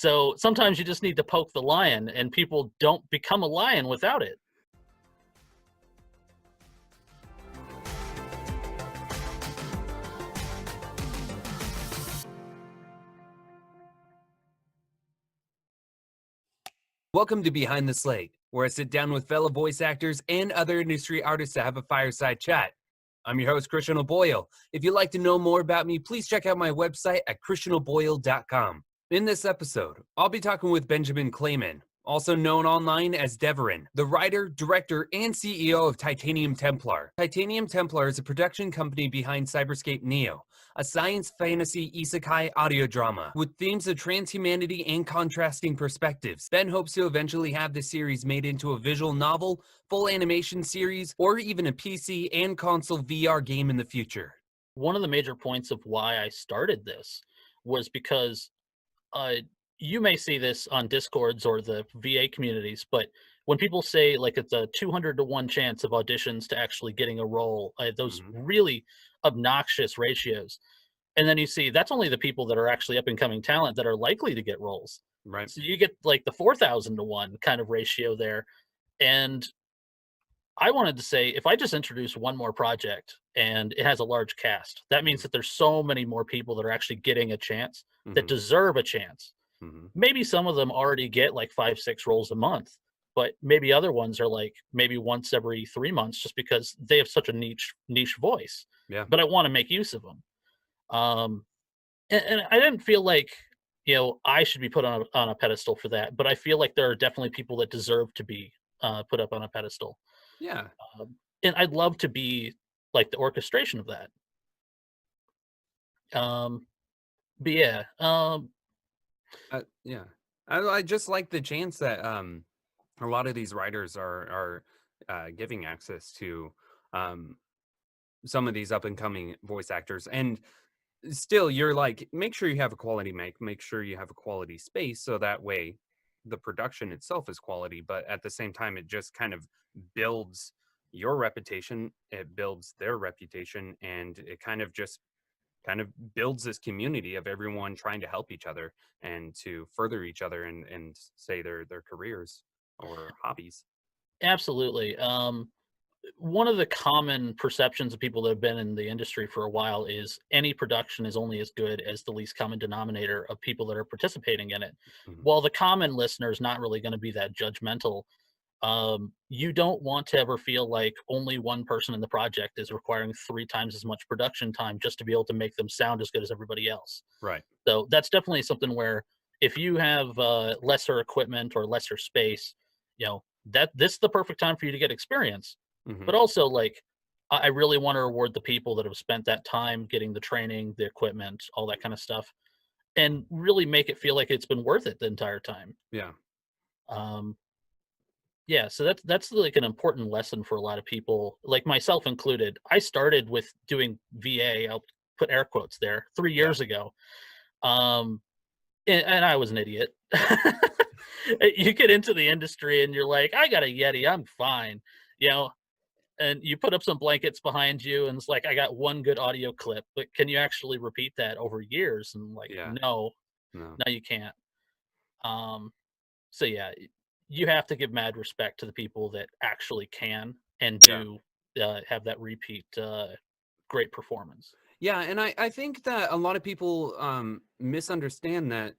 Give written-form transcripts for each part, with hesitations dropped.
So sometimes you just need to poke the lion, and people don't become a lion without it. Welcome to Behind the Slate, where I sit down with fellow voice actors and other industry artists to have a fireside chat. I'm your host, Christian O'Boyle. If you'd like to know more about me, please check out my website at christianoboyle.com. In this episode, I'll be talking with Benjamin Kleman, also known online as Deverin, the writer, director, and CEO of Titanium Templar. Titanium Templar is a production company behind Cyberscape Neo, a science fantasy isekai audio drama with themes of transhumanity and contrasting perspectives. Ben hopes to eventually have the series made into a visual novel, full animation series, or even a PC and console VR game in the future. One of the major points of why I started this was because you may see this on Discords or the VA communities, but when people say like it's a 200 to 1 chance of auditions to actually getting a role, those really obnoxious ratios. And then you see that's only the people that are actually up and coming talent that are likely to get roles. Right. So you get like the 4,000 to 1 kind of ratio there. And I wanted to say, if I just introduce one more project and it has a large cast, that means that there's so many more people that are actually getting a chance that deserve a chance. Maybe some of them already get like 5-6 roles a month, but maybe other ones are like maybe once every 3 months just because they have such a niche voice. Yeah. But I want to make use of them. And I didn't feel like, I should be put on a pedestal for that, but I feel like there are definitely people that deserve to be put up on a pedestal. Yeah. And I'd love to be like the orchestration of that. But yeah, Yeah. I just like the chance that a lot of these writers are giving access to some of these up and coming voice actors, and still you're like, make sure you have a quality make sure you have a quality space, so that way the production itself is quality, but at the same time it just kind of builds your reputation, it builds their reputation, and it kind of builds this community of everyone trying to help each other and to further each other and say their careers or hobbies. absolutely. One of the common perceptions of people that have been in the industry for a while is any production is only as good as the least common denominator of people that are participating in it. While the common listener is not really going to be that judgmental, you don't want to ever feel like only one person in the project is requiring 3 times as much production time just to be able to make them sound as good as everybody else. Right. So that's definitely something where if you have lesser equipment or lesser space, that this is the perfect time for you to get experience. But also, like, I really want to reward the people that have spent that time getting the training, the equipment, all that kind of stuff, and really make it feel like it's been worth it the entire time. Yeah. Yeah, so that's like an important lesson for a lot of people, like myself included. I started with doing VA, I'll put air quotes there, 3 years ago. And I was an idiot. You get into the industry and you're like, I got a Yeti, I'm fine. And you put up some blankets behind you and it's like, I got one good audio clip, but can you actually repeat that over years? And like, no, you can't. So yeah, you have to give mad respect to the people that actually can and do have that repeat great performance. Yeah, and I think that a lot of people misunderstand that,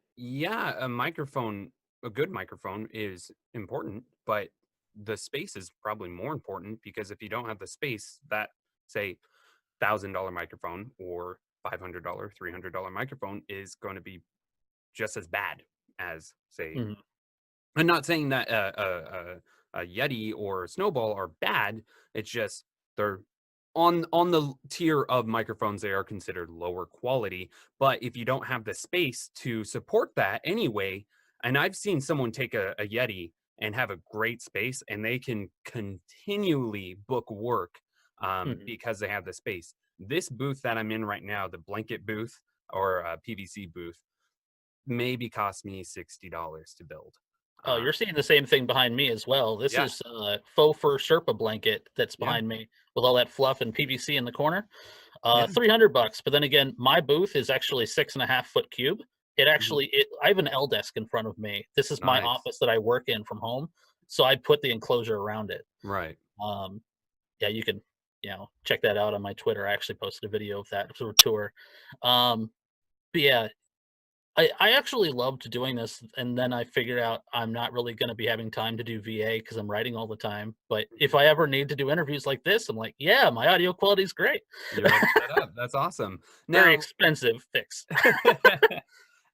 a good microphone is important, but the space is probably more important, because if you don't have the space, that, say, $1,000 microphone or $500, $300 microphone is going to be just as bad as, say, I'm not saying that a Yeti or a Snowball are bad. It's just they're on the tier of microphones, they are considered lower quality. But if you don't have the space to support that anyway, and I've seen someone take a Yeti and have a great space, and they can continually book work because they have the space. This booth that I'm in right now, the blanket booth or PVC booth, maybe cost me $60 to build. Oh, you're seeing the same thing behind me as well. This is faux fur Sherpa blanket that's behind me with all that fluff and PVC in the corner. $300. But then again, my booth is actually 6.5 foot cube, It Mhm. actually, I have an L desk in front of me. This is my Nice. office that I work in from home, so I put the enclosure around it. Right. Um, yeah, you can, check that out on my Twitter. I actually posted a video of that sort of tour. Um, but yeah, I actually loved doing this, and then I figured out I'm not really gonna be having time to do VA because I'm writing all the time, but if Mhm. I ever need to do interviews like this, I'm like, "Yeah, my audio quality is great." You're all set up. That's awesome. Very Now expensive fix.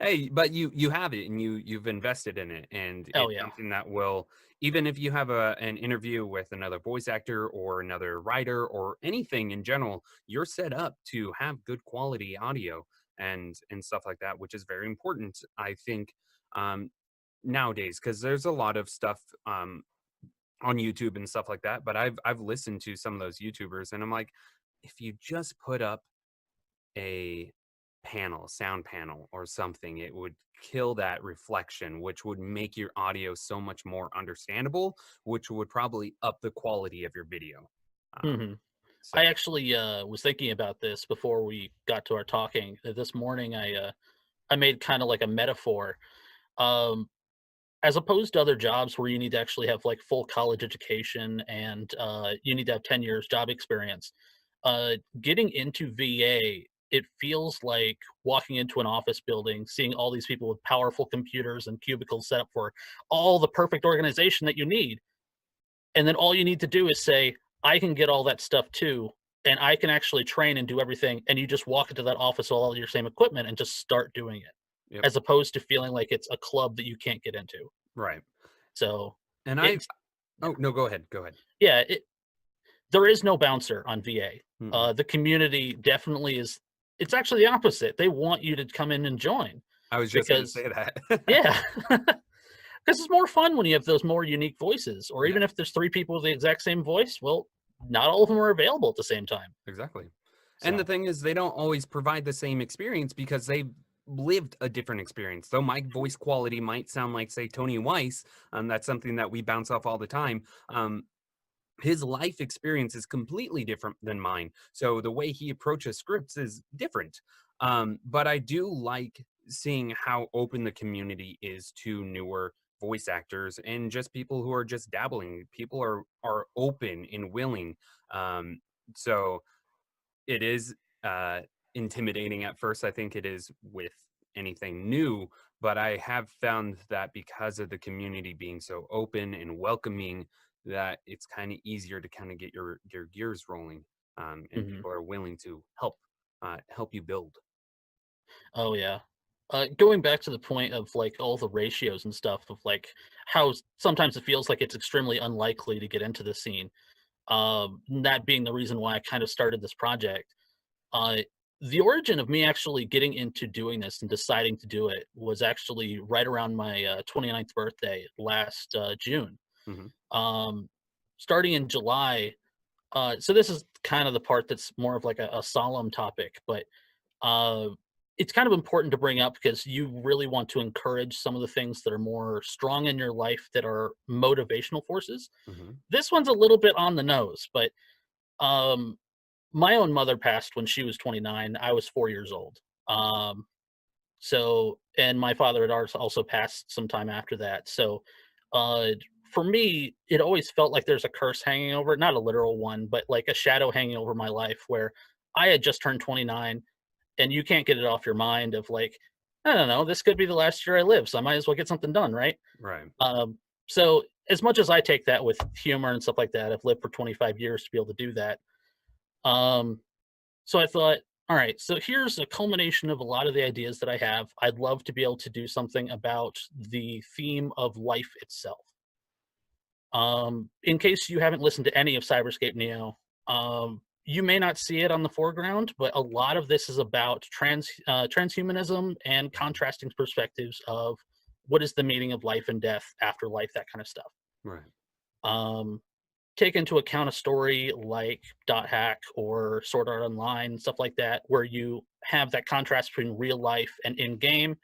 hey, but you have it and you've invested in it, and Oh, it's yeah. something that will, even if you have an interview with another voice actor or another writer or anything in general, you're set up to have good quality audio and stuff like that, which is very important, I think, um, nowadays, because there's a lot of stuff on YouTube and stuff like that. But I've listened to some of those YouTubers, and I'm like, if you just put up a sound panel or something, it would kill that reflection, which would make your audio so much more understandable, which would probably up the quality of your video. Um, Mhm. so I actually, was thinking about this before we got to our talking. This morning, I made kinda like a metaphor. Um, as opposed to other jobs where you need to actually have, like, full college education and, you need to have 10 years job experience, getting into VA, it feels like walking into an office building, seeing all these people with powerful computers and cubicles set up for all the perfect organization that you need, and then all you need to do is say, "I can get all that stuff too, and I can actually train and do everything," and you just walk into that office with all your same equipment and just start doing it, yep, as opposed to feeling like it's a club that you can't get into. right. So, And I it's yeah. oh no, go ahead, go ahead. Yeah, there is no bouncer on VA. Mm-mm. The community definitely is. It's actually the opposite. They want you to come in and join I was just gonna because say that. yeah, because it's more fun when you have those more unique voices, or Yeah, even if there's 3 people with the exact same voice, well, not all of them are available at the same time. exactly. And the So thing is, they don't always provide the same experience because they've lived a different experience. Though my voice quality might sound like, say, Tony Weiss, that's something that we bounce off all the time. His life experience is completely different than mine. So the way he approaches scripts is different. But I do like seeing how open the community is to newer voice actors and just people who are just dabbling. People are open and willing. Um, so it is, intimidating at first, I think it is with anything new, but I have found that because of the community being so open and welcoming, that it's kinda easier to kinda get your gears rolling, and mhm. people are willing to help you build. Oh, yeah. Going back to the point of, like, all the ratios and stuff of, like, how sometimes it feels like it's extremely unlikely to get into the scene, that being the reason why I kinda started this project. Uh, the origin of me actually getting into doing this and deciding to do it was actually right around my, 29th birthday last, June. Mhm, Um, starting in July, so this is kind of the part that's more of like a solemn topic, but, uh, it's kind of important to bring up because you really want to encourage some of the things that are more strong in your life that are motivational forces. mhm. This one's a little bit on the nose, but, um, my own mother passed when she was 29. I was 4 years old. So and my father had also passed some time after that. So, uh, for me, it always felt like there's a curse hanging over it, not a literal one, but like a shadow hanging over my life where I had just turned 29 and you can't get it off your mind of like, I don't know, this could be the last year I live, so I might as well get something done, right? Right. So as much as I take that with humor and stuff like that, I've lived for 25 years to be able to do that. Um, so I thought, all right, so here's a culmination of a lot of the ideas that I have. I'd love to be able to do something about the theme of life itself. In case you haven't listened to any of Cyberscape Neo, you may not see it on the foreground, but a lot of this is about transhumanism and contrasting perspectives of what is the meaning of life and death, afterlife, that kind of stuff. Right. Um, take into account a story like Dot Hack or Sword Art Online, stuff like that, where you have that contrast between real life and in game.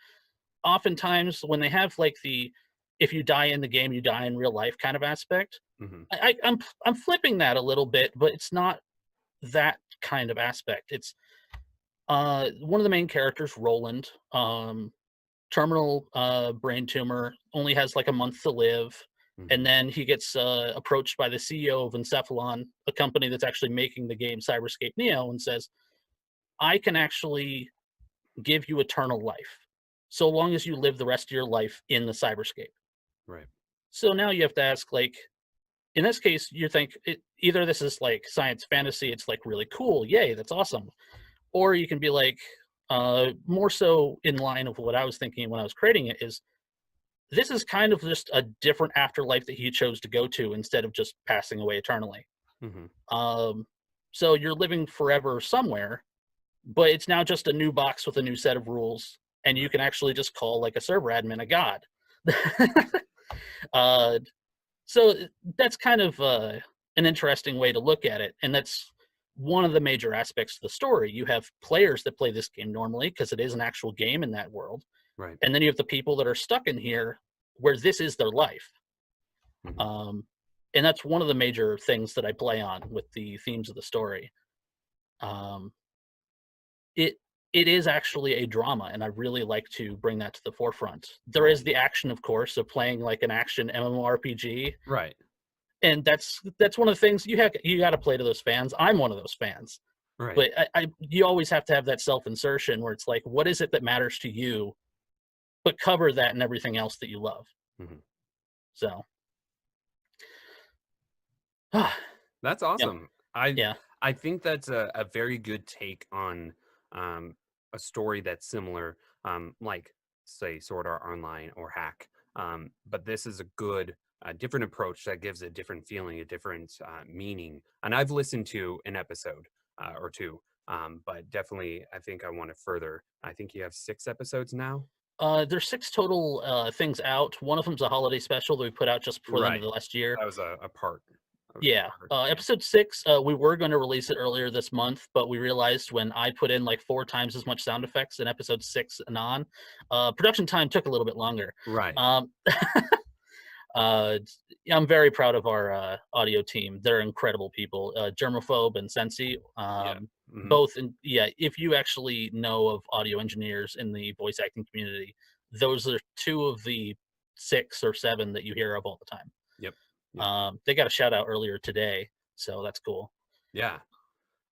Oftentimes, when they have like the if you die in the game, you die in real life kind of aspect, Mhm. I'm flipping that a little bit, but it's not that kind of aspect. It's one of the main characters, Roland. terminal brain tumor, only has like a month to live. Mhm. And then he gets approached by the CEO of Encephalon, a company that's actually making the game Cyberscape Neo, and says, I can actually give you eternal life so long as you live the rest of your life in the cyberscape. Right. So now you have to ask, like, in this case, you think either this is like science fantasy, it's like really cool, yay, that's awesome. Or you can be like, more so in line of what I was thinking when I was creating it is this is kind of just a different afterlife that he chose to go to instead of just passing away eternally. Mhm. Um, so you're living forever somewhere, but it's now just a new box with a new set of rules, and you Right. can actually just call like a server admin a god. uh, so that's kind of an interesting way to look at it, and that's one of the major aspects of the story. You have players that play this game normally because it is an actual game in that world, Right. and then you have the people that are stuck in here where this is their life. Mhm. Um, and that's one of the major things that I play on with the themes of the story. Um, it it is actually a drama, and I really like to bring that to the forefront. There is Right. the action, of course, of playing like an action MMORPG, Right. and that's one of the things you got to play to those fans. I'm one of those fans, Right. but I you always have to have that self insertion where it's like, what is it that matters to you, but cover that and everything else that you love. Mhm. So, That's yeah, awesome. I yeah, I think that's a very good take on um, a story that's similar, like say Sword Art Online or Hack. But this is a good, different approach that gives a different feeling, a different meaning. And I've listened to an episode or two, but definitely I think I want to further. I think you have 6 episodes now. there's 6 total, things out. One of them's a holiday special that we put out just before the end of Right. the last year. That was a part. That was Yeah, part. Yeah. episode 6, we were gonna release it earlier this month, but we realized when I put in, like, 4 times as much sound effects in episode 6 and on, production time took a little bit longer. Right. Um, yeah, I'm very proud of our, audio team. They're incredible people, Germaphobe and Sensi, Yeah. Hmm. both in yeah, if you actually know of audio engineers in the voice acting community, those are 2 of the 6 or 7 that you hear of all the time. Yep. Yep. They got a shout out earlier today, so that's cool. Yeah.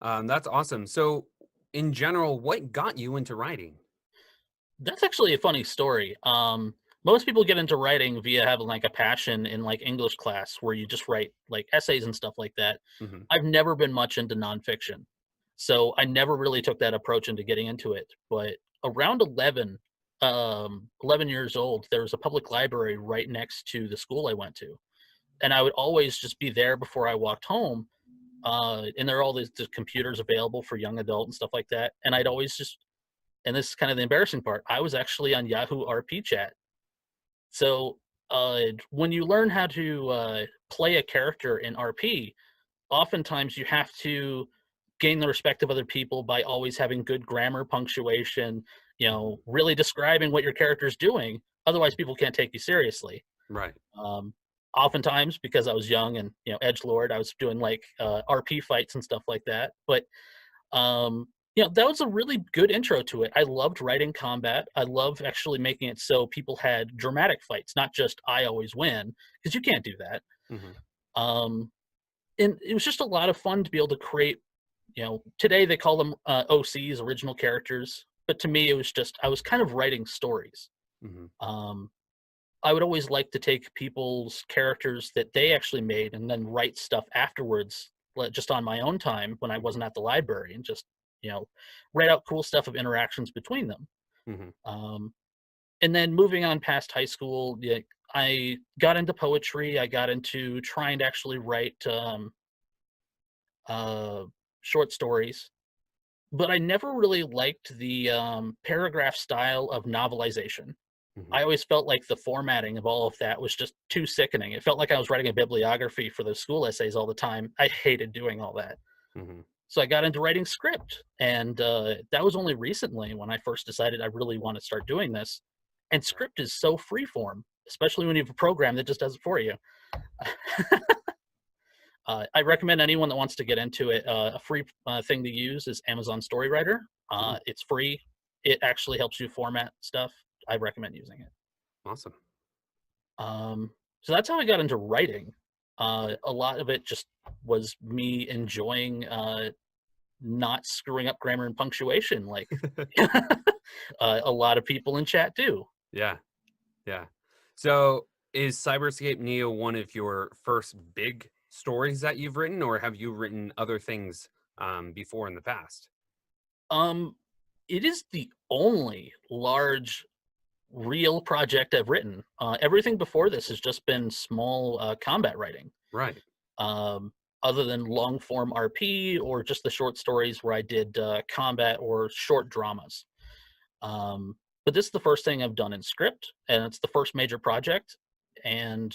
That's awesome. So, in general, what got you into writing? That's actually a funny story. Most people get into writing via having like a passion in like English class where you just write like essays and stuff like that. Hmm. I've never been much into nonfiction, so I never really took that approach into getting into it. But around 11 years old, there was a public library right next to the school I went to, and I would always just be there before I walked home. And there are all these the computers available for young adult and stuff like that. And I'd always just, and this is kind of the embarrassing part, I was actually on Yahoo RP chat. So when you learn how to play a character in RP, oftentimes you have to gain the respect of other people by always having good grammar, punctuation, Hmm. really describing what your character's doing. Otherwise, people can't take you seriously. Right. Um, Oftentimes, because I was young and edge lord, I was doing like RP fights and stuff like that. But that was a really good intro to it. I loved writing combat. I love actually making it so people had dramatic fights, not just I always win, because you can't do that. Hmm. Um, and it was just a lot of fun to be able to create. Today they call them OCs, original characters, but to me it was just I was kind of writing stories. Hmm. Um, I would always like to take people's characters that they actually made and then write stuff afterwards, just on my own time when I Hmm. wasn't at the library, and just you know write out cool stuff of interactions between them. Hmm. Um, and then moving on past high school, yeah, I got into poetry. I got into trying to actually write uh, short stories, but I never really liked the paragraph style of novelization. Hmm. I always felt like the formatting of all of that was just too sickening. It felt like I was writing a bibliography for those school essays all the time. I hated doing all that. Hmm. So I got into writing script, and that was only recently when I first decided I really want to start doing this. And Right. script is so freeform, especially when you have a program that just does it for you. I recommend anyone that wants to get into it. A free thing to use is Amazon Storywriter. Ooh. It's free. It actually helps you format stuff. I recommend using it. Awesome. So that's how I got into writing. A lot of it just was me enjoying not screwing up grammar and punctuation, like a lot of people in chat do. Yeah. Yeah. So is Cyberscape Neo one of your first big stories that you've written, or have you written other things before in the past? Um, it is the only large real project I've written. Everything before this has just been small combat writing. Right. Um, other than long form RP or just the short stories where I did combat or short dramas. But this is the first thing I've done in script, and it's the first major project. And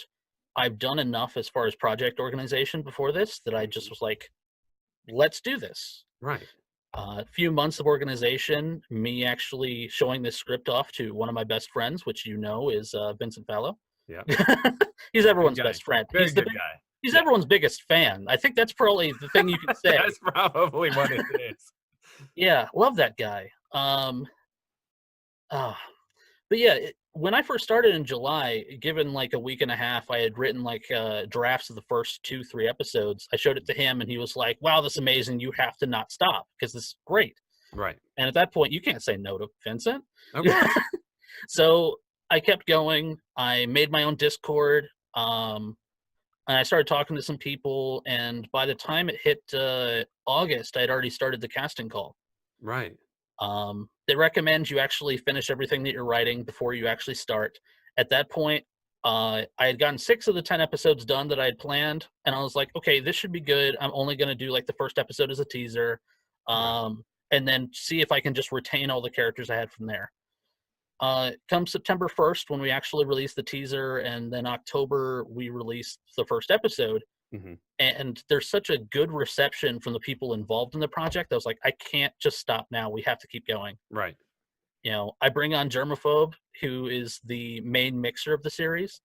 I've done enough as far as project organization before this that I just Mhm. was like, let's do this. Right. A few months of organization, me actually showing this script off to one of my best friends, which is Vincent Fallow. Yeah. He's Good everyone's guy. best friend. Very good guy. He's Yeah. everyone's biggest fan. I think that's probably the thing you can say. That's probably what it is. Yeah, love that guy. Ah, but yeah, when I first started in July, given like a week and a half, I had written like drafts of the first 2, 3 episodes. I showed it to him, and he was like, "Wow, that's amazing! You have to not stop because this is great." Right. And at that point, you can't say no to Vincent. Of course. So I kept going. I made my own Discord, and I started talking to some people. And by the time it hit August, I had already started the casting call. Right. They recommend you actually finish everything that you're writing before you actually start. At that point, I had gotten 6 of the 10 episodes done that I had planned, and I was like, okay, this should be good. I'm only going to do like the first episode as a teaser, Right. and then see if I can just retain all the characters I had from there. Come September 1st, when we actually released the teaser, and then October, we released the first episode. Hmm. And there's such a good reception from the people involved in the project. I was like, I can't just stop now. We have to keep going. Right. I bring on Germaphobe, who is the main mixer of the series.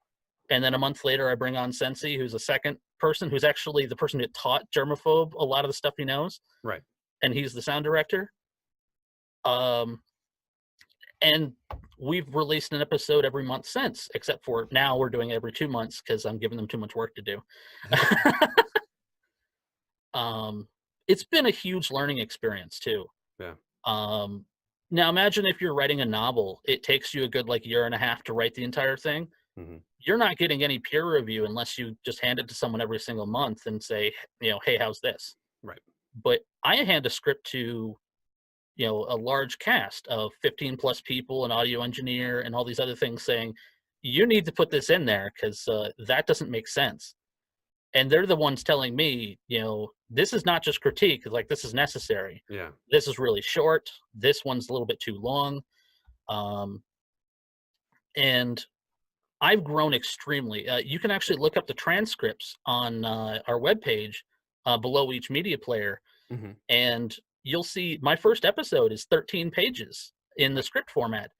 And then a month later, I bring on Sensi, who's a second person, who's actually the person who taught Germaphobe a lot of the stuff he knows. Right. And he's the sound director. Um, and we've released an episode every month since, except for now we're doing it every 2 months because I'm giving them too much work to do. um, it's been a huge learning experience too. Yeah. Um, now imagine if you're writing a novel, it takes you a good like year and a half to write the entire thing. Hmm. You're not getting any peer review unless you just hand it to someone every single month and say, hey, how's this? Right. But I hand a script to, a large cast of 15 plus people, an audio engineer, and all these other things saying, you need to put this in there because that doesn't make sense. And they're the ones telling me, this is not just critique, like this is necessary. Yeah. This is really short. This one's a little bit too long. Um, and I've grown extremely. You can actually look up the transcripts on our webpage below each media player, Hmm. and you'll see my first episode is 13 pages in the Right. script format.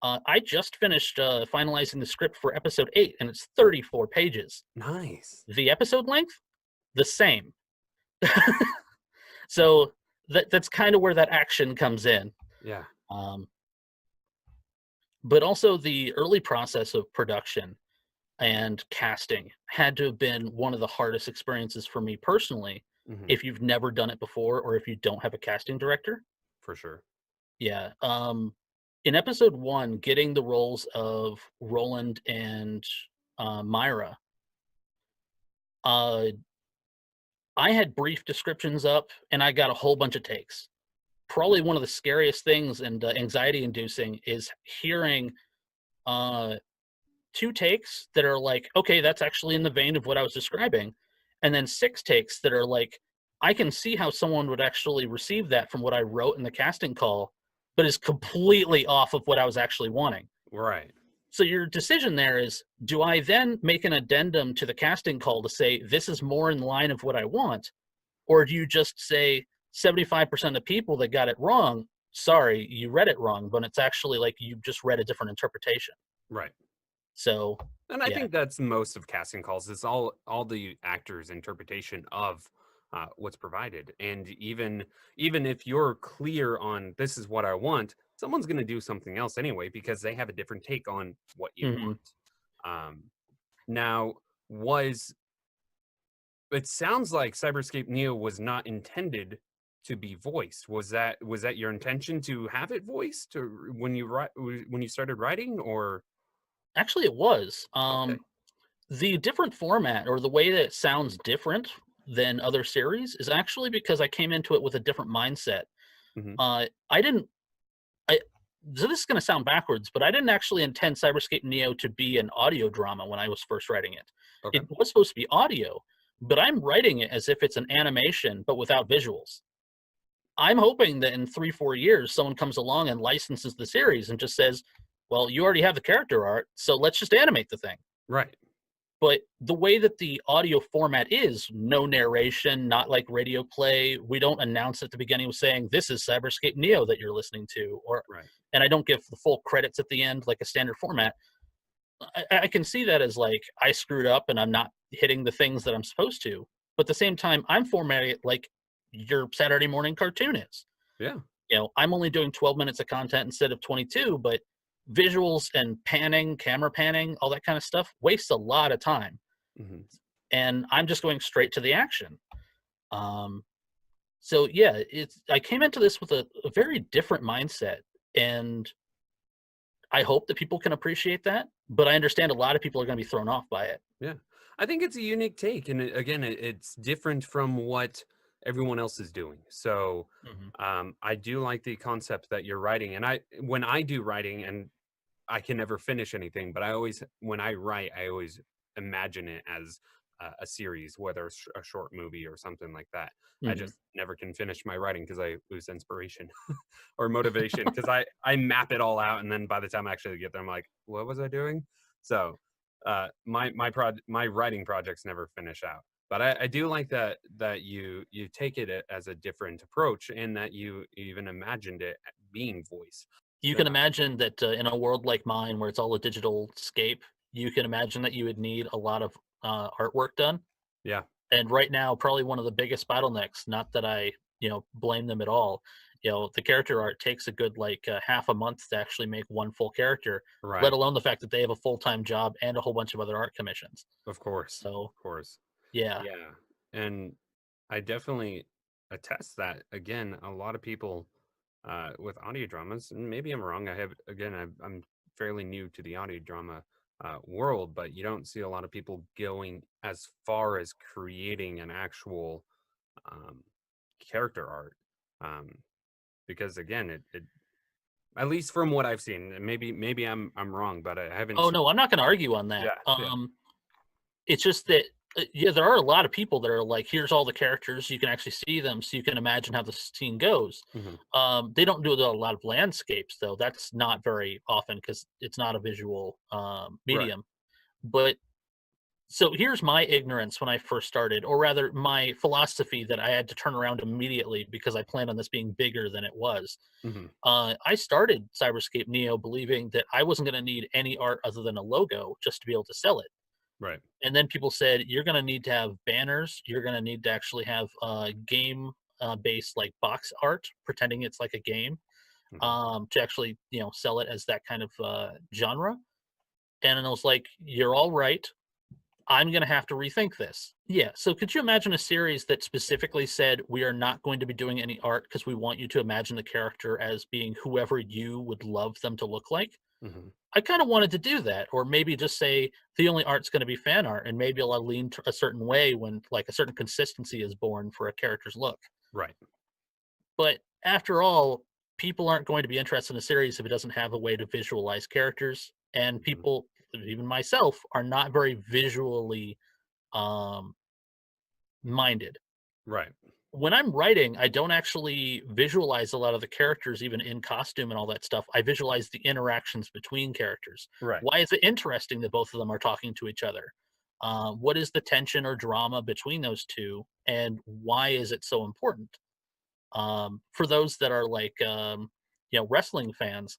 I just finished finalizing the script for episode 8, and it's 34 pages. Nice. The episode length, the same. So that's kind of where that action comes in. Yeah. Um, but also the early process of production and casting had to have been one of the hardest experiences for me personally Hmm. if you've never done it before or if you don't have a casting director. For sure. Yeah. In episode 1, getting the roles of Roland and Myra, uh, I had brief descriptions up and I got a whole bunch of takes. Probably one of the scariest things and anxiety inducing is hearing uh, 2 takes that are like, okay, that's actually in the vein of what I was describing. And then 6 takes that are like, I can see how someone would actually receive that from what I wrote in the casting call, but is completely off of what I was actually wanting. Right. So your decision there is, do I then make an addendum to the casting call to say this is more in line of what I want? Or do you just say 75% of people that got it wrong, sorry, you read it wrong, but it's actually like you just read a different interpretation. Right. So And I yeah. think that's most of casting calls. It's all the actor's interpretation of what's provided. And even if you're clear on this is what I want, someone's going to do something else anyway because they have a different take on what you Mhm. want. Now, was it sounds like Cyberscape Neo was not intended to be voiced. Was that your intention to have it voiced, or when you started writing, or Actually, it was. okay? The different format or the way that it sounds different than other series is actually because I came into it with a different mindset. Hmm. I didn't I so this is gonna sound backwards, but I didn't actually intend Cyberscape Neo to be an audio drama when I was first writing it. Okay. It was supposed to be audio, but I'm writing it as if it's an animation, but without visuals. I'm hoping that in 3, 4 years, someone comes along and licenses the series and just says, "Well, you already have the character art, so let's just animate the thing." Right. But the way that the audio format is, no narration, not like radio play. We don't announce at the beginning with saying, "This is Cyberscape Neo that you're listening to," or Right. and I don't give the full credits at the end like a standard format. I can see that as like I screwed up and I'm not hitting the things that I'm supposed to. But at the same time, I'm formatting it like your Saturday morning cartoon is. Yeah. I'm only doing 12 minutes of content instead of 22, but visuals and panning, camera panning, all that kind of stuff wastes a lot of time. Hmm. And I'm just going straight to the action. Um, so yeah, I came into this with a very different mindset, and I hope that people can appreciate that. But I understand a lot of people are going to be thrown off by it. Yeah. I think it's a unique take, and again, it's different from what everyone else is doing. So, Hmm. I do like the concept that you're writing, and when I do writing, and I can never finish anything, but when I write, I always imagine it as a series, whether it's a short movie or something like that. I Hmm. just never can finish my writing because I lose inspiration or motivation because I map it all out, and then by the time I actually get there, I'm like, what was I doing? So my writing projects never finish out. But I do like that you take it as a different approach, and that you even imagined it being voice. You can imagine that in a world like mine, where it's all a digital scape, you can imagine that you would need a lot of artwork done. Yeah. And right now, probably one of the biggest bottlenecks, not that I, blame them at all, the character art takes a good, like, half a month to actually make one full character, let Right. alone the fact that they have a full-time job and a whole bunch of other art commissions. Of course. So, Of course. yeah. Yeah. And I definitely attest that again, a lot of people with audio dramas, and maybe I'm wrong. I'm fairly new to the audio drama world, but you don't see a lot of people going as far as creating an actual um, character art. Um, because again, it at least from what I've seen, and maybe I'm wrong, but I haven't Oh, seen. no, I'm not gonna argue on that. Yeah, yeah, It's just that, yeah, there are a lot of people that are like, "Here's all the characters, you can actually see them, so you can imagine how the scene goes." hmm, They don't do a lot of landscapes, though. That's not very often because it's not a visual, right, medium. But so here's my ignorance when I first started, or rather my philosophy that I had to turn around immediately because I planned on this being bigger than it was. hmm, I started Cyberscape Neo believing that I wasn't gonna need any art other than a logo just to be able to sell it. right, And then people said, "You're gonna need to have banners, you're gonna need to actually have, game, based, like, box art, pretending it's like a game, hmm, to actually, sell it as that kind of, genre." And then I was like, "You're all right. I'm gonna have to rethink this." Yeah, so could you imagine a series that specifically said, "We are not going to be doing any art because we want you to imagine the character as being whoever you would love them to look like?" hmm, I kinda wanted to do that, or maybe just say the only art's gonna be fan art, and maybe I'll lean to a certain way when, like, a certain consistency is born for a character's look. right, But after all, people aren't going to be interested in a series if it doesn't have a way to visualize characters, and hmm, people, even myself, are not very visually, um, minded. right, When I'm writing, I don't actually visualize a lot of the characters even in costume and all that stuff. I visualize the interactions between characters. right, Why is it interesting that both of them are talking to each other? What is the tension or drama between those two, and why is it so important? For those that are like, wrestling fans,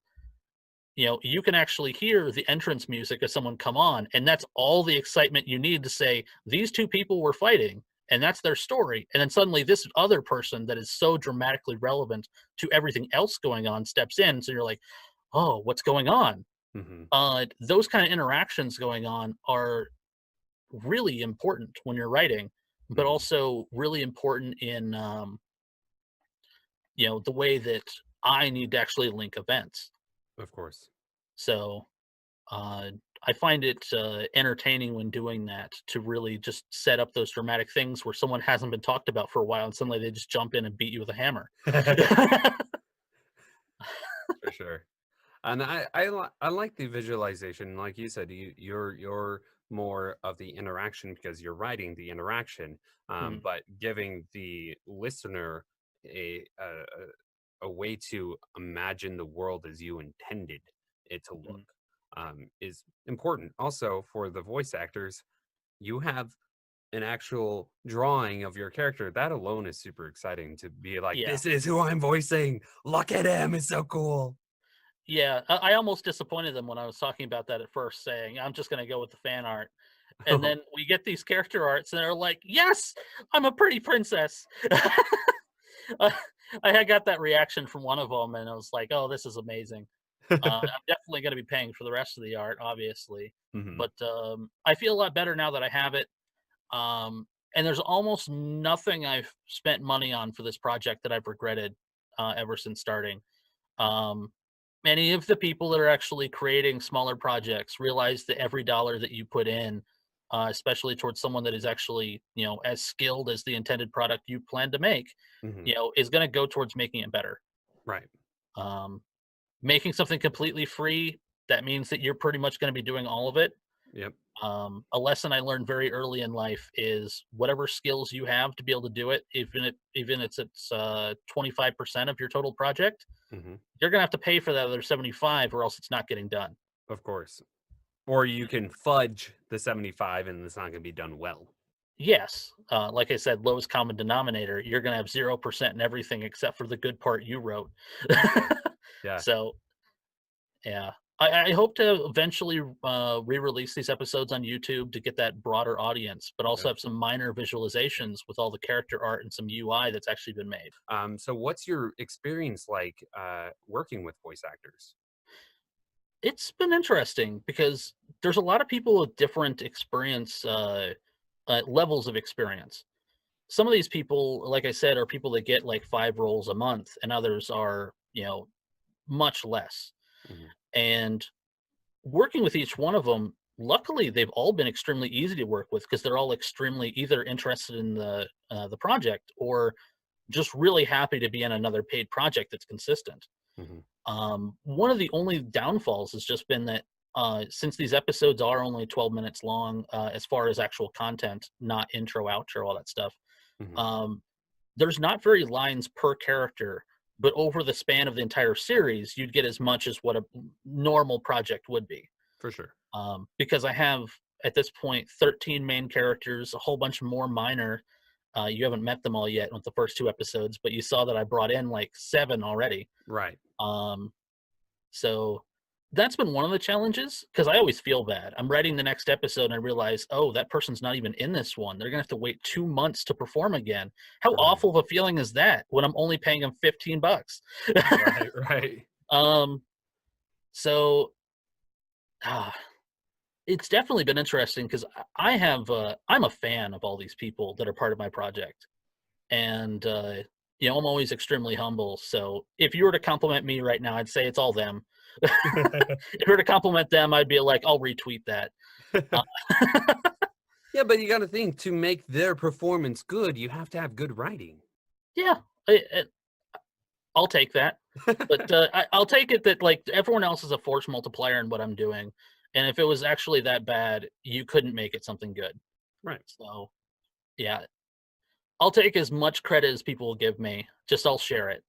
you can actually hear the entrance music of someone come on, and that's all the excitement you need to say these two people were fighting, and that's their story. And then suddenly this other person that is so dramatically relevant to everything else going on steps in. So you're like, oh, what's going on? Hmm. Those kind of interactions going on are really important when you're writing, but Hmm. also really important in the way that I need to actually link events. Of course. So uh, I find it entertaining when doing that to really just set up those dramatic things where someone hasn't been talked about for a while, and suddenly they just jump in and beat you with a hammer. For sure. And I like the visualization, like you said, you're more of the interaction because you're writing the interaction, Mhm, but giving the listener a way to imagine the world as you intended it to look, mhm. is important. Also, for the voice actors, you have an actual drawing of your character. That alone is super exciting to be like, Yeah, this is who I'm voicing. Look at him, it's so cool. yeah. I almost disappointed them when I was talking about that at first, saying I'm just going to go with the fan art. And then we get these character arts, and they're like, "Yes, I'm a pretty princess." Uh, I had got that reaction from one of them, and I was like, "Oh, this is amazing." I'm definitely going to be paying for the rest of the art, obviously, Hmm. but I feel a lot better now that I have it. And there's almost nothing I've spent money on for this project that I've regretted ever since starting. Um, Many of the people that are actually creating smaller projects realize that every dollar that you put in, especially towards someone that is actually, as skilled as the intended product you plan to make, Hmm. is going to go towards making it better. Right. Um, Making something completely free, that means that you're pretty much going to be doing all of it. Yep. A lesson I learned very early in life is whatever skills you have to be able to do it, even if it's 25% of your total project, Hmm. you're gonna have to pay for that other 75, or else it's not getting done. Of course. Or you can fudge the 75 and it's not going to be done well. Yes, like I said, lowest common denominator. You're gonna have 0% in everything except for the good part you wrote. Yeah. Yeah. So yeah, I hope to eventually re-release these episodes on YouTube to get that broader audience, but also Yeah. have some minor visualizations with all the character art and some UI that's actually been made. So what's your experience like working with voice actors? It's been interesting because there's a lot of people with different experience levels of experience. Some of these people, like I said, are people that get like 5 roles a month, and others are much less. Hmm. And working with each one of them, luckily they've all been extremely easy to work with because they're all extremely either interested in the project or just really happy to be in another paid project that's consistent. Hmm. One of the only downfalls has just been that since these episodes are only 12 minutes long, as far as actual content, not intro, outro, all that stuff, Hmm. um, there's not very lines per character. But over the span of the entire series, you'd get as much as what a normal project would be. For sure. Because I have at this point 13 main characters, a whole bunch more minor. You haven't met them all yet with the first 2 episodes, but you saw that I brought in like 7 already. Right. Um, so that's been one of the challenges because I always feel bad. I'm writing the next episode and I realize, oh, that person's not even in this one. They're gonna have to wait 2 months to perform again. How Right. awful of a feeling is that when I'm only paying them $15? Right. Right. um, so ah, it's definitely been interesting because I have I'm a fan of all these people that are part of my project, and I'm always extremely humble. So if you were to compliment me right now, I'd say it's all them. If you were to compliment them, I'd be like, I'll retweet that. Uh, Yeah, but you got to think to make their performance good, you have to have good writing. yeah, I'll take that. But I'll take it that like everyone else is a force multiplier in what I'm doing, and if it was actually that bad, you couldn't make it something good. Right. So yeah, I'll take as much credit as people will give me. Just I'll share it.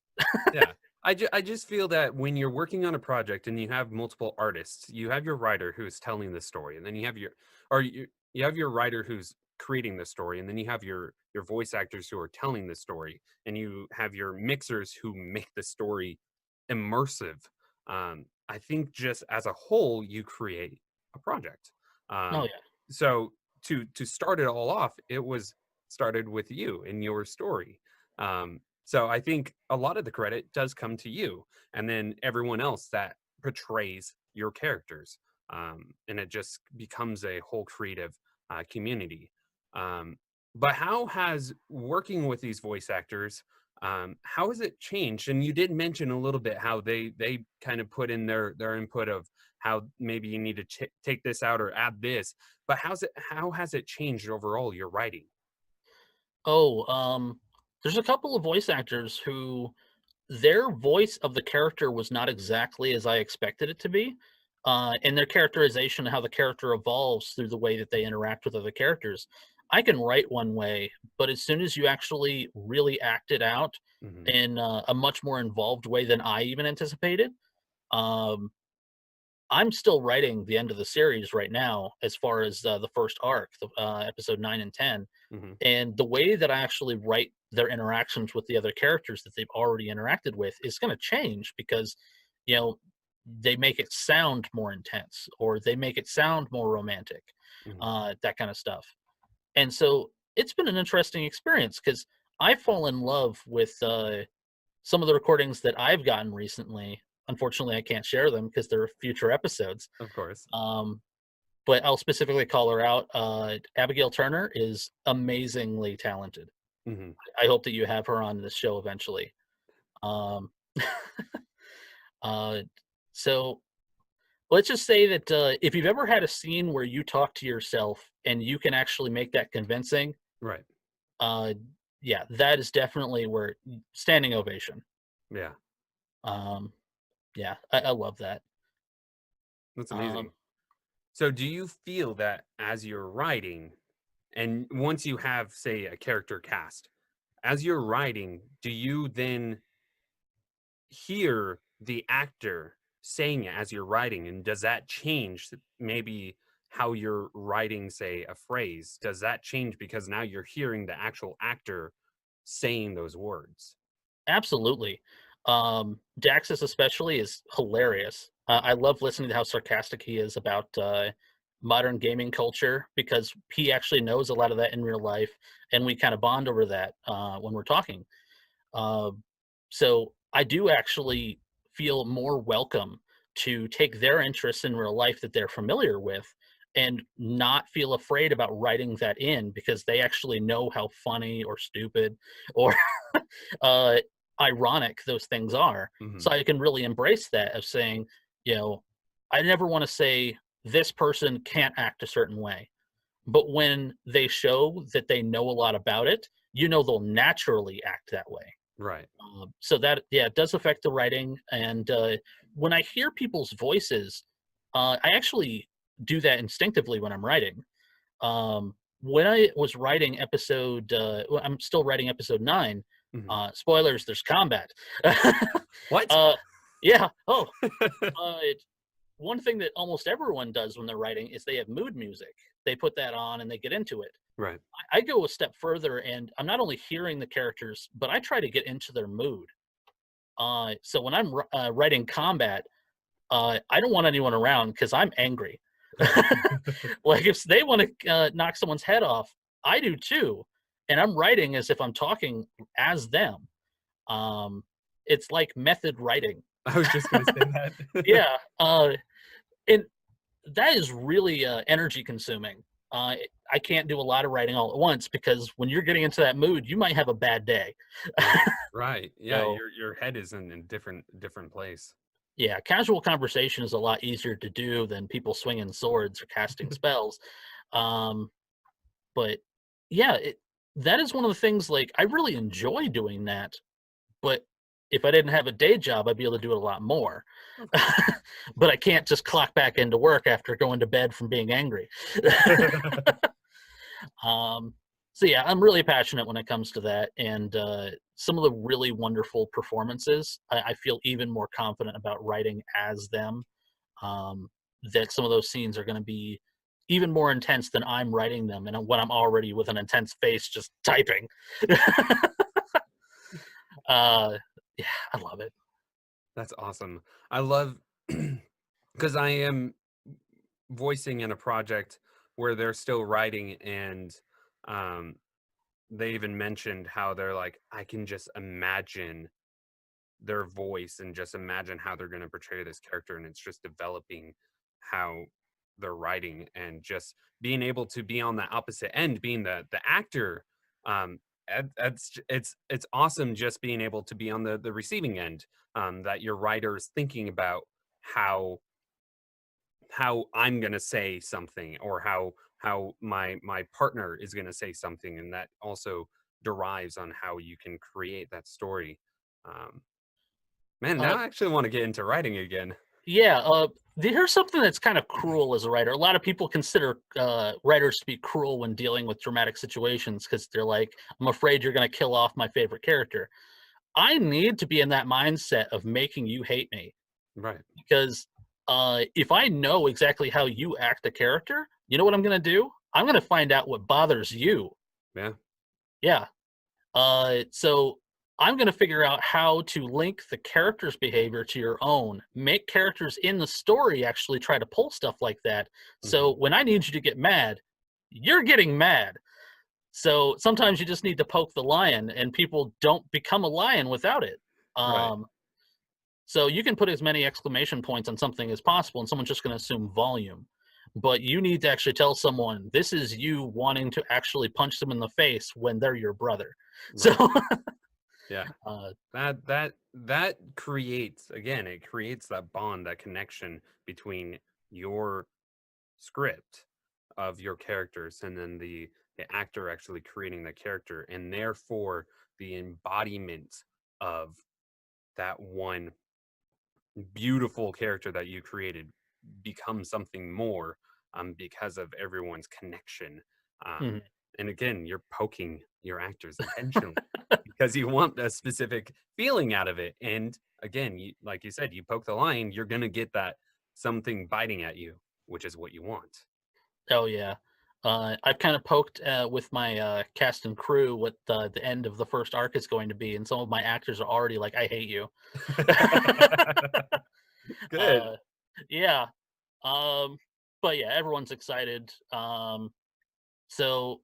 Yeah. I just feel that when you're working on a project and you have multiple artists, you have your writer who's telling the story, and then you have your writer who's creating the story, and then you have your voice actors who are telling the story, and you have your mixers who make the story immersive. I think just as a whole, you create a project. Oh Um, yeah. so to start it all off, it was started with you and your story. So I think a lot of the credit does come to you, and then everyone else that portrays your characters. And it just becomes a whole creative community. Um, but how has working with these voice actors, how has it changed? And you did mention a little bit how they kind of put in their input of how maybe you need to take this out or add this. But how has it changed overall your writing? Oh, there's a couple of voice actors who their voice of the character was not exactly as I expected it to be. And their characterization, how the character evolves through the way that they interact with other characters. I can write one way, but as soon as you actually really act it out Hmm. in a much more involved way than I even anticipated, um, I'm still writing the end of the series right now, as far as the first arc, episode 9 and 10, Hmm. and the way that I actually write their interactions with the other characters that they've already interacted with is going to change because, you know, they make it sound more intense or they make it sound more romantic, Hmm. that kind of stuff. And so it's been an interesting experience because I fall in love with some of the recordings that I've gotten recently. Unfortunately, I can't share them because they're future episodes. Of course. Um, but I'll specifically call her out. Abigail Turner is amazingly talented. Hmm. I hope that you have her on this show eventually. Um, uh, so let's just say that if you've ever had a scene where you talk to yourself and you can actually make that convincing, Right. uh, yeah, that is definitely where standing ovation. Yeah. Um, yeah, I love that. That's amazing. Um, So do you feel that as you're writing, and once you have, say, a character cast, as you're writing, do you then hear the actor saying it as you're writing? And does that change maybe how you're writing, say, a phrase? Does that change because now you're hearing the actual actor saying those words? Absolutely. Daxus especially is hilarious. I love listening to how sarcastic he is about modern gaming culture because he actually knows a lot of that in real life, and we kind of bond over that when we're talking. Uh, so I do actually feel more welcome to take their interests in real life that they're familiar with and not feel afraid about writing that in because they actually know how funny or stupid or uh, ironic those things are. Hmm. So I can really embrace that of saying, you know, I never want to say this person can't act a certain way. But when they show that they know a lot about it, you know they'll naturally act that way. Right. So that, yeah, it does affect the writing. And when I hear people's voices, I actually do that instinctively when I'm writing. When I was writing well, I'm still writing episode 9. Hmm. Spoilers, there's combat. What? uh, yeah. Oh, one thing that almost everyone does when they're writing is they have mood music. They put that on and they get into it. Right. I go a step further and I'm not only hearing the characters, but I try to get into their mood. So when I'm writing combat, I don't want anyone around because I'm angry. Like if they want to knock someone's head off, I do too, and I'm writing as if I'm talking as them. Um, it's like method writing. I was just going to say that. Yeah, and that is really energy consuming. I can't do a lot of writing all at once because when you're getting into that mood, you might have a bad day. Right. Right. Yeah, So your head is in a different place. yeah, casual conversation is a lot easier to do than people swinging swords or casting spells. Um, but yeah, that is one of the things. Like I really enjoy doing that, but if I didn't have a day job, I'd be able to do it a lot more. Of course. But I can't just clock back into work after going to bed from being angry. um, so yeah, I'm really passionate when it comes to that, and some of the really wonderful performances, I feel even more confident about writing as them. Um, that some of those scenes are going to be even more intense than I'm writing them, and when I'm already with an intense face just typing. uh, yeah, I love it. That's awesome. I love because I am voicing in a project where they're still writing, and um they even mentioned how they're like, I can just imagine their voice and just imagine how they're going to portray this character, and it's just developing how they're writing and just being able to be on the opposite end, being the actor. It's awesome just being able to be on the receiving end, that your writer is thinking about how I'm going to say something, or how my partner is going to say something, and that also derives on how you can create that story. um, Man, now Uh, I actually wanna get into writing again. yeah, here's something that's kind of cruel as a writer. A lot of people consider writers to be cruel when dealing with dramatic situations because they're like, "I'm afraid you're going to kill off my favorite character." I need to be in that mindset of making you hate me Right. because if I know exactly how you act a character, you know what I'm going to do? I'm going to find out what bothers you. Yeah. Yeah. So I'm going to figure out how to link the character's behavior to your own. Make characters in the story actually try to pull stuff like that. So Mhm. when I need you to get mad, you're getting mad. So sometimes you just need to poke the lion, and people don't become a lion without it. Right. Um, so you can put as many exclamation points on something as possible, and someone's just going to assume volume. But you need to actually tell someone this is you wanting to actually punch them in the face when they're your brother. So, Right. Yeah. uh, That creates, again, it creates that bond, that connection between your script of your characters, and then the actor actually creating the character, and therefore the embodiment of that one beautiful character that you created becomes something more, because of everyone's connection. Um, mhm. and again, you're poking your actors intentionally because you want a specific feeling out of it. And again, like you said, you poke the line, you're going to get that something biting at you, which is what you want. Oh yeah. I've kind of poked with my cast and crew what the end of the first arc is going to be, and some of my actors are already like, "I hate you." Good. uh, yeah. Um, but yeah, everyone's excited. So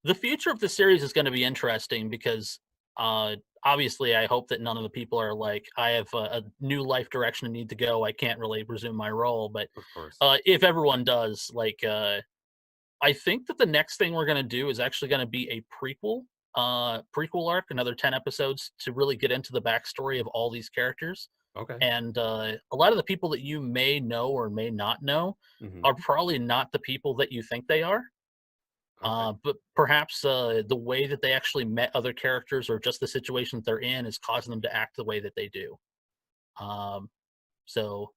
the future of the series is going to be interesting because uh, obviously, I hope that none of the people are like, "I have a new life direction and need to go. I can't really resume my role." But Of course. if everyone does, like, I think that the next thing we're gonna do is actually gonna be a prequel arc, another 10 episodes to really get into the backstory of all these characters. Okay. And a lot of the people that you may know or may not know Hmm. are probably not the people that you think they are. Okay. But perhaps the way that they actually met other characters or just the situations they're in is causing them to act the way that they do. Um, so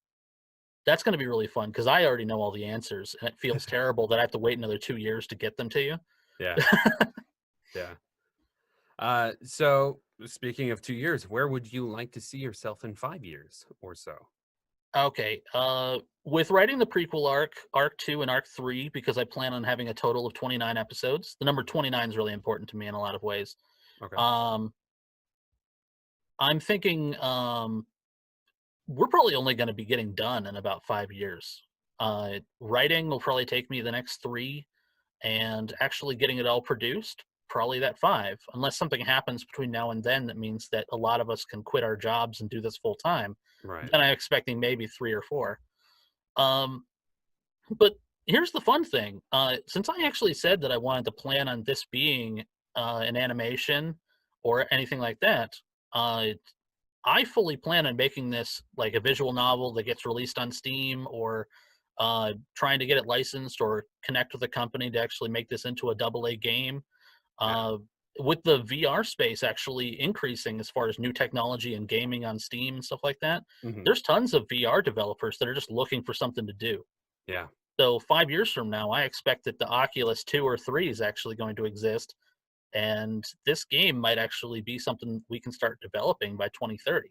that's gonna be really fun because I already know all the answers, and it feels terrible that I have to wait another 2 years to get them to you. Yeah. Yeah. So speaking of 2 years, where would you like to see yourself in 5 years or so? Okay, with writing the prequel arc, arc 2 and arc 3, because I plan on having a total of 29 episodes. The number 29 is really important to me in a lot of ways. Okay. Um, I'm thinking, we're probably only gonna be getting done in about 5 years. Writing will probably take me the next 3, and actually getting it all produced, probably that 5, unless something happens between now and then that means that a lot of us can quit our jobs and do this full time. Right. Then I'm expecting maybe 3 or 4. Um, but here's the fun thing, since I actually said that I wanted to plan on this being, an animation or anything like that, uh, I fully plan on making this like a visual novel that gets released on Steam, or trying to get it licensed or connect with a company to actually make this into a double A game. Yeah. Uh, with the VR space actually increasing as far as new technology and gaming on Steam and stuff like that, Hmm. there's tons of VR developers that are just looking for something to do. Yeah. So 5 years from now, I expect that the Oculus 2 or 3 is actually going to exist, and this game might actually be something we can start developing by 2030.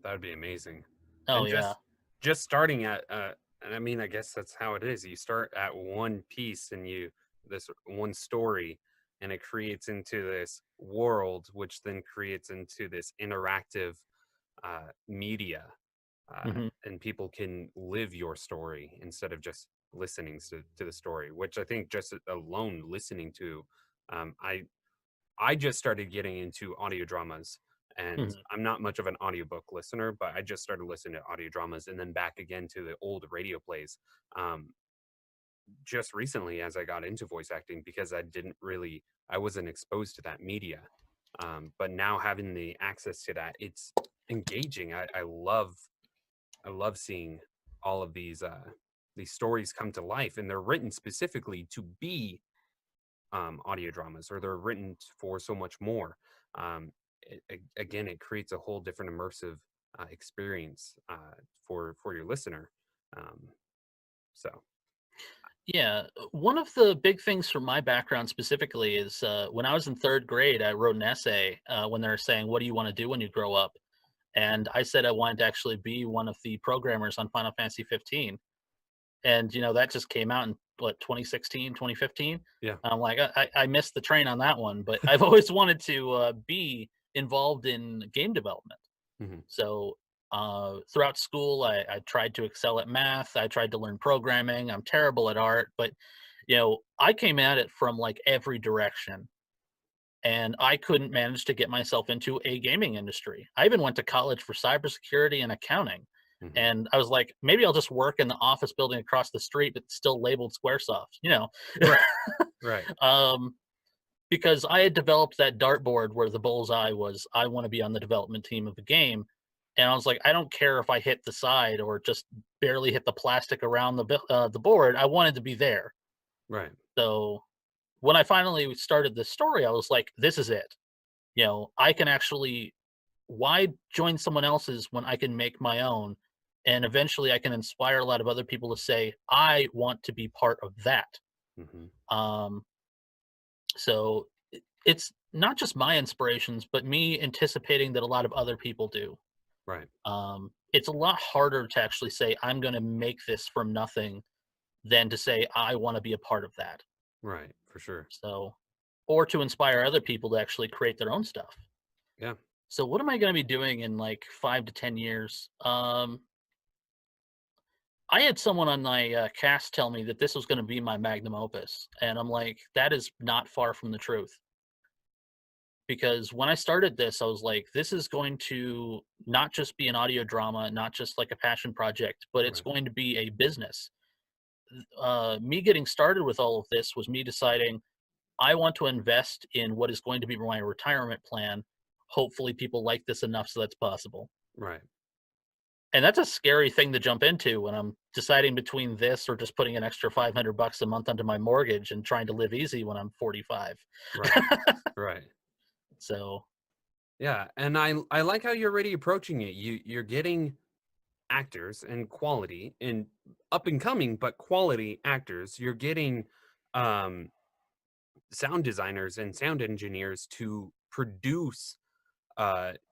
That would be amazing. Oh And yeah. just starting at and I mean, I guess that's how it is. You start at one piece, and you this one story, and it creates into this world, which then creates into this interactive media, Mhm. and people can live your story instead of just listening to the story, which I think just alone listening to I just started getting into audio dramas, and Mhm. I'm not much of an audiobook listener, but I just started listening to audio dramas and then back again to the old radio plays. Um, just recently as I got into voice acting because I wasn't exposed to that media. But now having the access to that, it's engaging. I love seeing all of these stories come to life, and they're written specifically to be audio dramas, or they're written for so much more. Again, it creates a whole different immersive experience for your listener. Um, so Yeah, one of the big things from my background specifically is when I was in third grade, I wrote an essay when they were saying, "What do you want to do when you grow up?" And I said I wanted to actually be one of the programmers on Final Fantasy 15. And that just came out in what, 2016, 2015. yeah. I'm like, I missed the train on that one, but I've always wanted to be involved in game development. Hmm. So throughout school, I tried to excel at math. I tried to learn programming. I'm terrible at art, but I came at it from like every direction, and I couldn't manage to get myself into a gaming industry. I even went to college for cybersecurity and accounting. Hmm. And I was like, maybe I'll just work in the office building across the street, but still labeled Squaresoft. Right. Right. um, because I had developed that dartboard where the bullseye was, I want to be on the development team of the game. And I was like, I don't care if I hit the side or just barely hit the plastic around the board. I wanted to be there. Right. So when I finally started this story, I was like, this is it. I can actually, why join someone else's when I can make my own? And eventually I can inspire a lot of other people to say, I want to be part of that. Hmm. Um, so it's not just my inspirations, but me anticipating that a lot of other people do. Right. It's a lot harder to actually say, I'm going to make this from nothing than to say, I want to be a part of that. Right. For sure. So, or to inspire other people to actually create their own stuff. Yeah. So what am I going to be doing in like 5 to 10 years? I had someone on my cast tell me that this was going to be my magnum opus, and I'm like, that is not far from the truth. Because when I started this, I was like, this is going to not just be an audio drama, not just like a passion project, but it's Right. going to be a business. Me getting started with all of this was me deciding I want to invest in what is going to be my retirement plan. Hopefully, people like this enough so that's possible. Right. And that's a scary thing to jump into when I'm deciding between this or just putting an extra $500 a month onto my mortgage and trying to live easy when I'm 45. Right. Right. So, Yeah. And I like how you're already approaching it. You're getting actors and quality and up and coming but quality actors. You're getting um sound designers and sound engineers to produce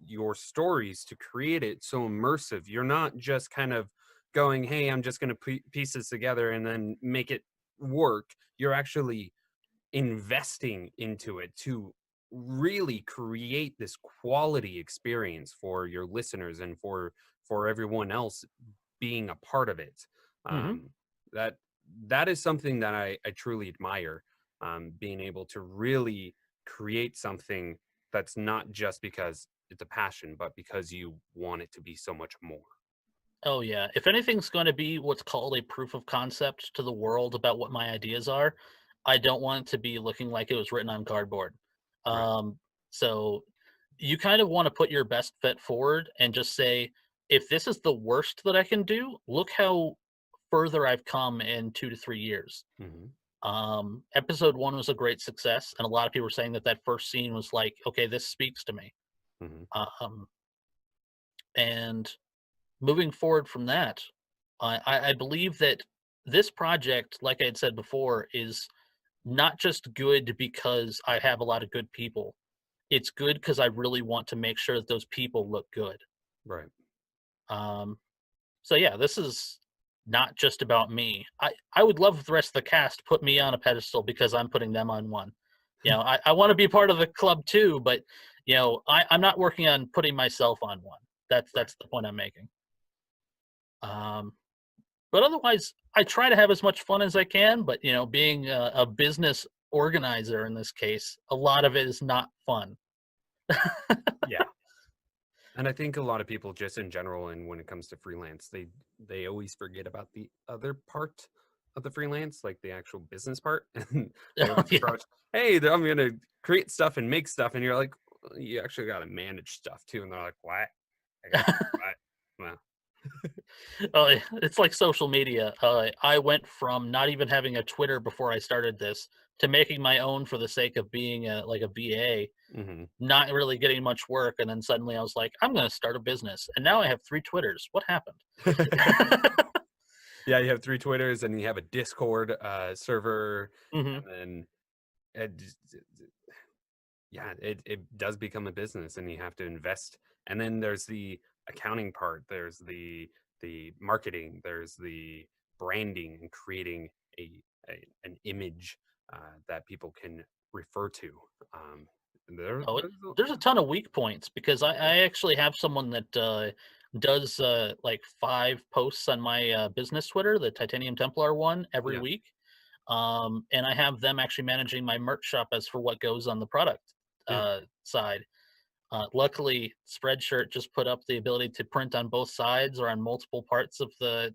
your stories, to create it so immersive. You're not just kind of going, hey, I'm just going to piece this together and then make it work. You're actually investing into it to really create this quality experience for your listeners and for everyone else being a part of it. mhm. um, that that is something that I truly admire, being able to really create something that's not just because it's a passion but because you want it to be so much more. Oh, yeah. If anything's going to be what's called a proof of concept to the world about what my ideas are, I don't want it to be looking like it was written on cardboard. Right. Um, so you kind of want to put your best foot forward and just say, if this is the worst that I can do, look how further I've come in 2 to 3 years. Hmm. Episode one was a great success, and a lot of people were saying that that first scene was like, okay, this speaks to me. Hmm. Um, and moving forward from that, I believe that this project, like I had said before, is not just good because I have a lot of good people. It's good because I really want to make sure that those people look good. Right. Um, so yeah, this is not just about me. I would love if the rest of the cast put me on a pedestal because I'm putting them on one. I want to be part of the club too, but I'm not working on putting myself on one. Right. That's the point I'm making. Um, But otherwise, I try to have as much fun as I can, but, being a business organizer in this case, a lot of it is not fun. Yeah. And I think a lot of people just in general, and when it comes to freelance, they always forget about the other part of the freelance, like the actual business part. And they Oh, always yeah. approach, hey, I'm gonna create stuff and make stuff, and you're like, "Well, you actually gotta manage stuff too." And they're like, what? I gotta do what? Well, Oh, yeah, it's like social media. I went from not even having a Twitter before I started this to making my own for the sake of being like a VA, hmm. not really getting much work, and then suddenly I was like, I'm going to start a business, and now I have 3 Twitters. What happened? Yeah, you have 3 Twitters and you have a Discord server, Mhm. and then it yeah, it does become a business and you have to invest. And then there's the accounting part, there's the marketing, there's the branding and creating an image that people can refer to. Um, Oh, there's there's a ton of weak points because I actually have someone that does like 5 posts on my business Twitter, the Titanium Templar one, every yeah, week. And I have them actually managing my merch shop as for what goes on the product yeah, side. Luckily, Spreadshirt just put up the ability to print on both sides or on multiple parts of the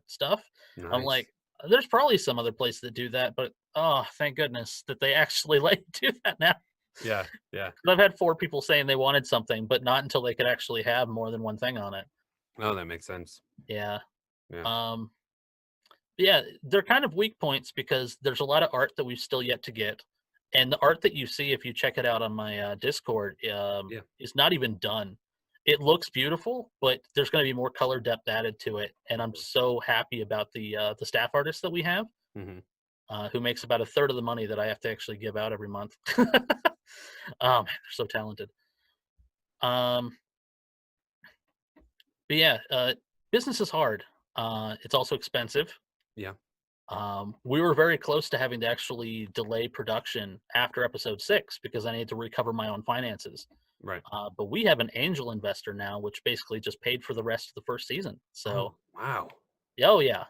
stuff. I'm nice. like, there's probably some other place that do that, but oh, thank goodness that they actually let you do that now. Yeah, yeah. 'Cause I've had 4 people saying they wanted something, but not until they could actually have more than one thing on it. Oh, that makes sense. Yeah. Yeah. Um, yeah, they're kind of weak points because there's a lot of art that we've still yet to get. And the art that you see, if you check it out on my Discord, Yeah. is not even done. It looks beautiful, but there's going to be more color depth added to it. And I'm Mhm. so happy about the staff artist that we have, Mhm. who makes about a third of the money that I have to actually give out every month. Man, they're so talented. Um, but yeah, business is hard. It's also expensive. Yeah. We were very close to having to actually delay production after episode 6 because I need to recover my own finances. Right. But we have an angel investor now, which basically just paid for the rest of the first season. So, Oh, wow. oh yeah.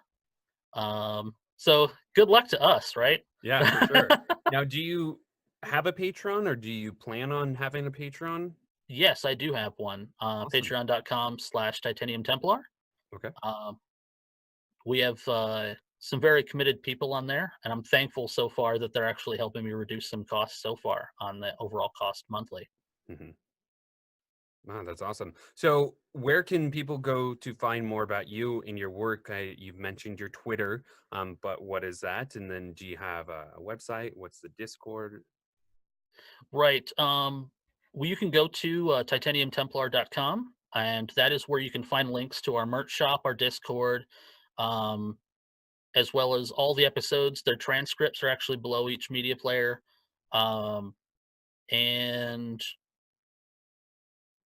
So good luck to us, right? Yeah, for sure. Now, do you have a Patreon or do you plan on having a Patreon? Yes, I do have one. Awesome. Patreon.com/Titanium Templar. Okay. Um, we have some very committed people on there, and I'm thankful so far that they're actually helping me reduce some costs so far on the overall cost monthly. Mhm. Wow, that's awesome. So, where can people go to find more about you and your work? You've mentioned your Twitter, but what is that? And then, do you have a website? What's the Discord? Right. Well, you can go to titaniumtemplar.com, and that is where you can find links to our merch shop, our Discord, um, as well as all the episodes. Their transcripts are actually below each media player. Um, and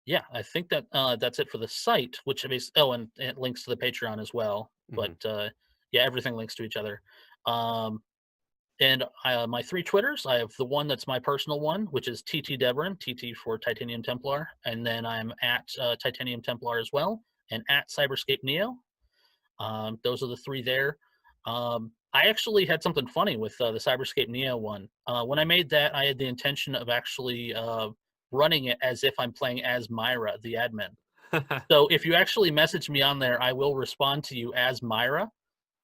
yeah, I think that that's it for the site, which is, oh, and it links to the Patreon as well. But Hmm. yeah, everything links to each other. Um, And my 3 Twitters, I have the one that's my personal one, which is TT Deverin, TT for Titanium Templar, and then I'm at Titanium Templar as well, and at Cyberscape Neo. Those are the 3 there. I actually had something funny with the Cyberscape Neo one. When I made that, I had the intention of actually running it as if I'm playing as Myra, the admin. So if you actually message me on there, I will respond to you as Myra,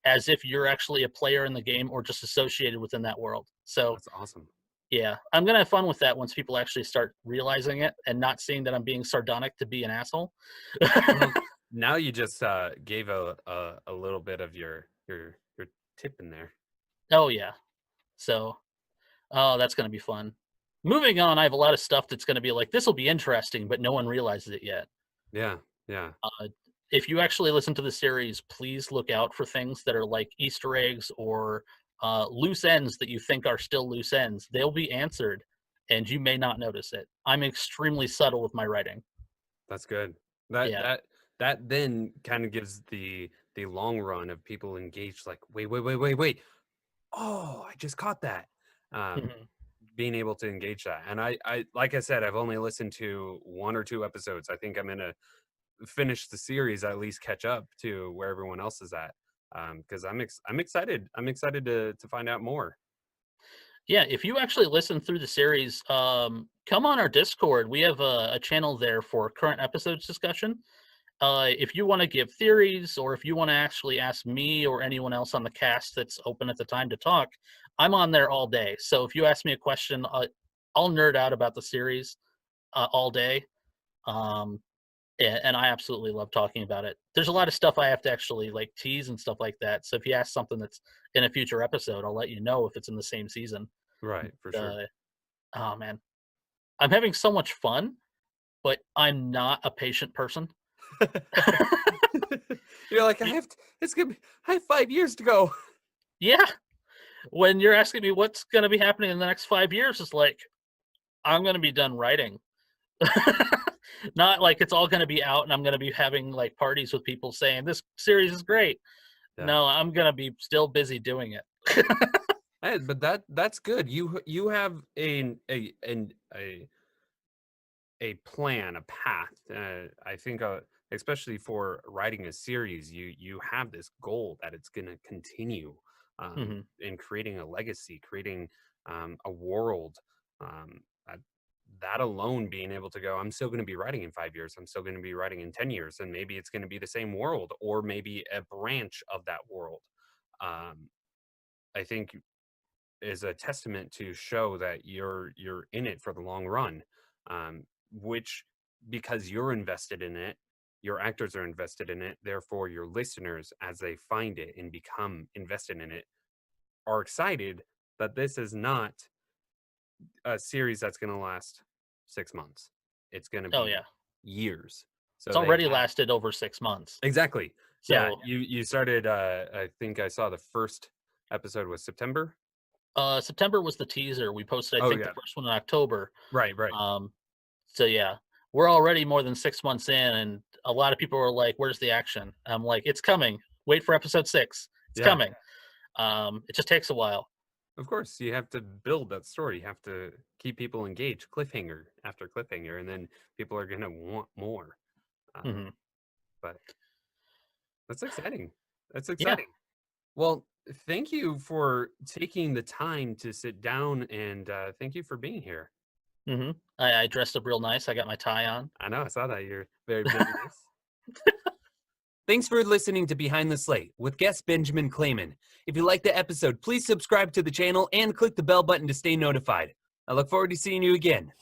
as if you're actually a player in the game or just associated within that world. So That's awesome. yeah, I'm gonna have fun with that once people actually start realizing it and not seeing that I'm being sardonic to be an asshole. Well, now you just gave a little bit of your tip in there. Oh yeah. So oh, that's gonna be fun. Moving on, I have a lot of stuff that's gonna be like, this will be interesting, but no one realizes it yet. Yeah, yeah. Uh, if you actually listen to the series, please look out for things that are like Easter eggs or loose ends that you think are still loose ends. They'll be answered, and you may not notice it. I'm extremely subtle with my writing. That's good. That Yeah. that that then kind of gives the long run of people engaged like, "Wait, wait, wait, wait, wait. Oh, I just caught that." Um, Mhm. being able to engage that. And I like I said, I've only listened to 1 or 2 episodes. I think I'm gonna finish the series, at least catch up to where everyone else is at. Because I'm excited. I'm excited to find out more. Yeah, if you actually listen through the series, come on our Discord. We have a channel there for current episodes discussion. If you want to give theories, or if you want to actually ask me or anyone else on the cast that's open at the time to talk, I'm on there all day. So if you ask me a question, I'll nerd out about the series all day. Um, and I absolutely love talking about it. There's a lot of stuff I have to actually like tease and stuff like that. So if you ask something that's in a future episode, I'll let you know if it's in the same season. Right, for sure. Uh, oh man, I'm having so much fun, but I'm not a patient person. You're like, I have 5 years to go. Yeah, when you're asking me what's going to be happening in the next 5 years, it's like I'm going to be done writing. Not like it's all going to be out and I'm going to be having like parties with people saying this series is great. Yeah. No, I'm going to be still busy doing it. Hey, but that's good. You have a plan, a path. I think, especially for writing a series, you have this goal that it's going to continue, Mhm. in creating a legacy, creating a world. Um, uh, that alone, being able to go, I'm still going to be writing in 5 years. I'm still going to be writing in 10 years, and maybe it's going to be the same world, or maybe a branch of that world. Um, I think is a testament to show that you're in it for the long run, which, because you're invested in it, your actors are invested in it, therefore your listeners, as they find it and become invested in it, are excited that this is not a series that's going to last 6 months. It's going to Oh be yeah. years. It's So they already have, lasted over 6 months. exactly. Yeah, So, you started, I think I saw the first episode was September. September was the teaser. We posted, I Oh think, the yeah. first one in October. Right. Um, so yeah, we're already more than 6 months in, and a lot of people are like, "Where's the action?" I'm like, "It's coming. Wait for episode 6. It's Yeah. coming." It just takes a while. Of course, you have to build that story. You have to keep people engaged, cliffhanger after cliffhanger, and then people are going to want more. Mhm. But that's exciting. That's Yeah. exciting. Well, thank you for taking the time to sit down, and thank you for being here. Mhm. I dressed up real nice. I got my tie on. I know I saw that you're very business. Thanks for listening to Behind the Slate with guest Benjamin Kleman. If you liked the episode, please subscribe to the channel and click the bell button to stay notified. I look forward to seeing you again.